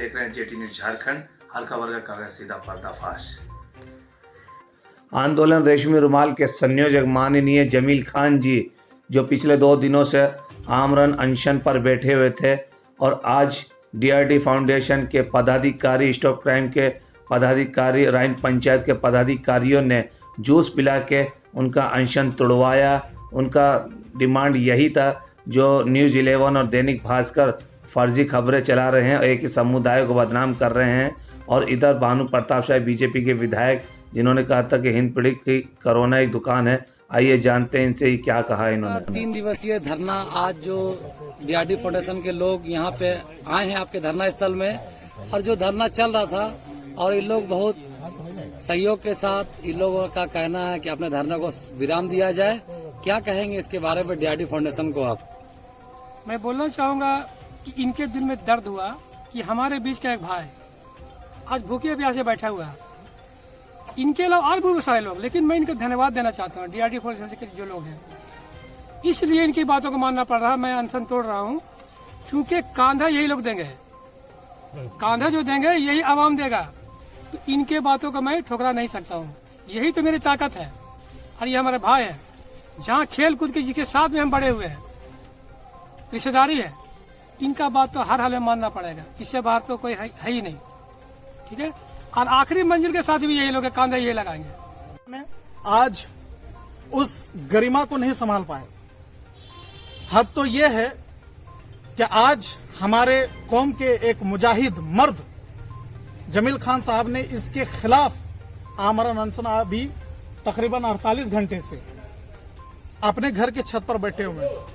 देख रहे हैं जेटी न्यूज झारखंड। हर खबर का कर रहे हैं सीधा पर्दाफाश। आंदोलन रेशमी रुमाल के संयोजक माननीय जमील खान जी, जो पिछले 2 दिनों से आमरण अनशन पर बैठे हुए थे और आज डीआरडी फाउंडेशन के पदाधिकारी, स्टॉप क्राइम के पदाधिकारी, राइन पंचायत के पदाधिकारियों ने जूस पिला के उनका अनशन तोड़वाया। उनका डिमांड यही था जो न्यूज़ 11 और दैनिक भास्कर फर्जी खबरें चला रहे हैं, एक ही समुदाय को बदनाम कर रहे हैं। और इधर भानु प्रताप शाह बीजेपी के विधायक, जिन्होंने कहा था कि हिंद पीढ़ी की कोरोना एक दुकान है। आइए जानते हैं इनसे ही क्या कहा इन्होंने। 3 दिवसीय धरना आज जो डीआरडी फाउंडेशन के लोग यहाँ पे आए हैं आपके धरना स्थल में, और जो धरना चल रहा था और इन लोग बहुत सहयोग के साथ, इन लोगों का कहना है कि अपने धरना को विराम दिया जाए। क्या कहेंगे इसके बारे में डीआरडी फाउंडेशन को आप? मैं बोलना चाहूँगा कि इनके दिल में दर्द हुआ कि हमारे बीच का एक भाई आज भूखे प्यासे बैठा हुआ है। इनके अलावा और भी बहुत सारे लोग, लेकिन मैं इनको धन्यवाद देना चाहता हूँ डीआरडी फाउंडेशन के जो लोग हैं, इसलिए इनकी बातों को मानना पड़ रहा है। मैं अनशन तोड़ रहा हूँ क्योंकि कांधा यही लोग देंगे, कांधा जो देंगे यही आवाम देगा, तो इनके बातों को मैं ठुकरा नहीं सकता हूँ। यही तो मेरी ताकत है और ये हमारे भाई है। जहाँ खेल कूद के जिसके साथ में हम बड़े हुए हैं, रिश्तेदारी है, इनका बात तो हर हाल में मानना पड़ेगा। इससे बाहर तो कोई है ही नहीं, ठीक है। और आखिरी मंजिल के साथ भी यही लोग कांधा ये लगाएंगे। आज उस गरिमा को नहीं संभाल पाए। हद तो ये है कि आज हमारे कौम के एक मुजाहिद मर्द जमील खान साहब ने इसके खिलाफ आमरण अनशन अभी तकरीबन 48 घंटे से अपने घर के छत पर बैठे हुए हैं,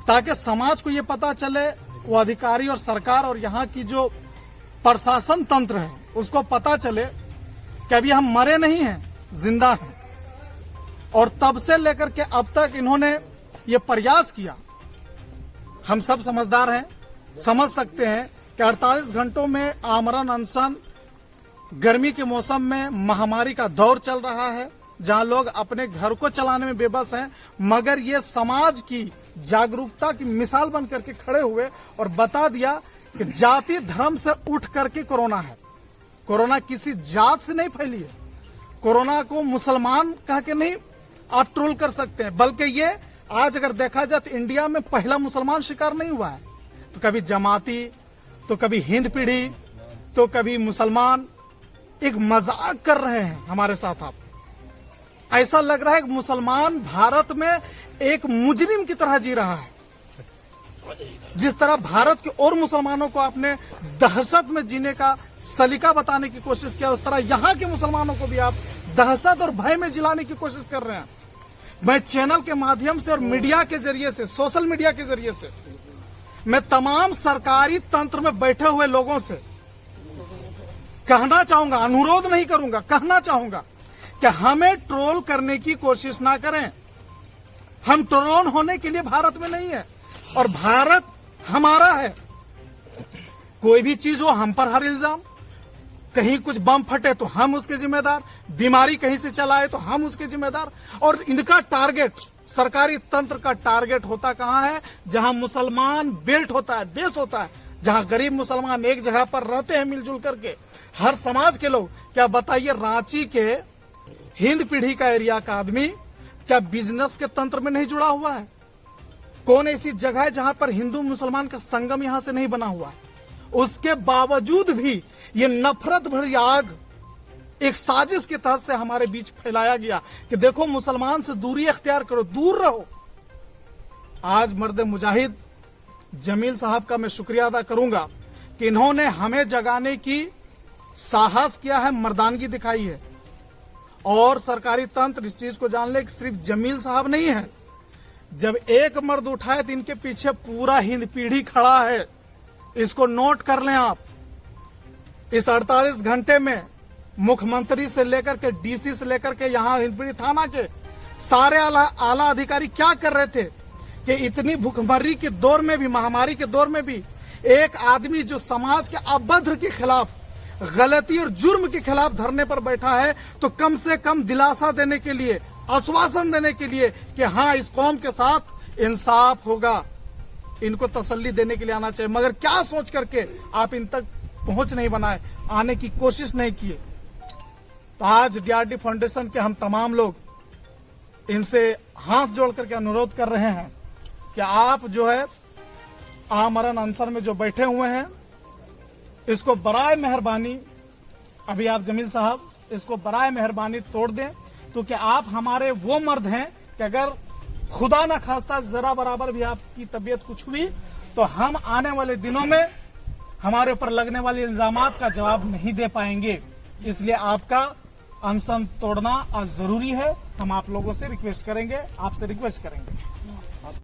ताकि समाज को ये पता चले, वो अधिकारी और सरकार और यहाँ की जो प्रशासन तंत्र है उसको पता चले कि अभी हम मरे नहीं हैं, जिंदा हैं। और तब से लेकर के अब तक इन्होंने ये प्रयास किया। हम सब समझदार हैं, समझ सकते हैं कि 48 घंटों में आमरण अनशन, गर्मी के मौसम में महामारी का दौर चल रहा है, जहां लोग अपने घर को चलाने में बेबस हैं, मगर ये समाज की जागरूकता की मिसाल बन करके खड़े हुए और बता दिया कि जाति धर्म से उठ करके कोरोना है। कोरोना किसी जात से नहीं फैली है। कोरोना को मुसलमान कह के नहीं आप ट्रोल कर सकते हैं, बल्कि ये आज अगर देखा जाए तो इंडिया में पहला मुसलमान शिकार नहीं हुआ है। तो कभी जमाती, तो कभी हिंद पीढ़ी, तो कभी मुसलमान। एक मजाक कर रहे हैं हमारे साथ आप। ऐसा लग रहा है कि मुसलमान भारत में एक मुजरिम की तरह जी रहा है। जिस तरह भारत के और मुसलमानों को आपने दहशत में जीने का सलीका बताने की कोशिश किया, उस तरह यहाँ के मुसलमानों को भी आप दहशत और भय में जिलाने की कोशिश कर रहे हैं। मैं चैनल के माध्यम से और मीडिया के जरिए से, सोशल मीडिया के जरिए से, मैं तमाम सरकारी तंत्र में बैठे हुए लोगों से कहना चाहूंगा, अनुरोध नहीं करूंगा, कहना चाहूंगा कि हमें ट्रोल करने की कोशिश ना करें। हम ट्रोल होने के लिए भारत में नहीं है और भारत हमारा है। कोई भी चीज हो हम पर हर इल्जाम, कहीं कुछ बम फटे तो हम उसके जिम्मेदार, बीमारी कहीं से चलाए तो हम उसके जिम्मेदार। और इनका टारगेट, सरकारी तंत्र का टारगेट होता कहां है? जहां मुसलमान बेल्ट होता है, देश होता है, जहां गरीब मुसलमान एक जगह पर रहते हैं मिलजुल करके, हर समाज के लोग। क्या बताइए, रांची के हिंद पीढ़ी का एरिया का आदमी क्या बिजनेस के तंत्र में नहीं जुड़ा हुआ है? कौन ऐसी जगह है जहां पर हिंदू मुसलमान का संगम यहां से नहीं बना हुआ है? उसके बावजूद भी ये नफरत भरी आग एक साजिश के तहत से हमारे बीच फैलाया गया कि देखो मुसलमान से दूरी अख्तियार करो, दूर रहो। आज मर्द मुजाहिद जमील साहब का मैं शुक्रिया अदा करूंगा कि इन्होंने हमें जगाने की साहस किया है, मर्दानगी दिखाई है। और सरकारी तंत्र इस चीज को जान ले कि सिर्फ जमील साहब नहीं है। जब एक मर्द उठाए तो इनके पीछे पूरा हिंद पीढ़ी खड़ा है। इसको नोट कर लें आप। इस 48 घंटे में मुख्यमंत्री से लेकर के डीसी से लेकर के यहाँ हिंद पीढ़ी थाना के सारे आला अधिकारी क्या कर रहे थे कि इतनी भूखमरी के दौर में भी, महामारी के दौर में भी, एक आदमी जो समाज के अभद्र के खिलाफ, गलती और जुर्म के खिलाफ धरने पर बैठा है, तो कम से कम दिलासा देने के लिए, आश्वासन देने के लिए कि हाँ इस कौम के साथ इंसाफ होगा, इनको तसल्ली देने के लिए आना चाहिए। मगर क्या सोच करके आप इन तक पहुंच नहीं बनाए, आने की कोशिश नहीं किए। तो आज डीआरडी फाउंडेशन के हम तमाम लोग इनसे हाथ जोड़ करके अनुरोध कर रहे हैं कि आप जो है आमरण अनशन में जो बैठे हुए हैं, इसको बराए मेहरबानी, अभी आप जमील साहब इसको बराए मेहरबानी तोड़ दें, क्योंकि आप हमारे वो मर्द हैं कि अगर खुदा ना खास्ता जरा बराबर भी आपकी तबीयत कुछ हुई तो हम आने वाले दिनों में हमारे ऊपर लगने वाले इल्जामात का जवाब नहीं दे पाएंगे। इसलिए आपका अनशन तोड़ना आज जरूरी है। हम आप लोगों से रिक्वेस्ट करेंगे, आपसे रिक्वेस्ट करेंगे।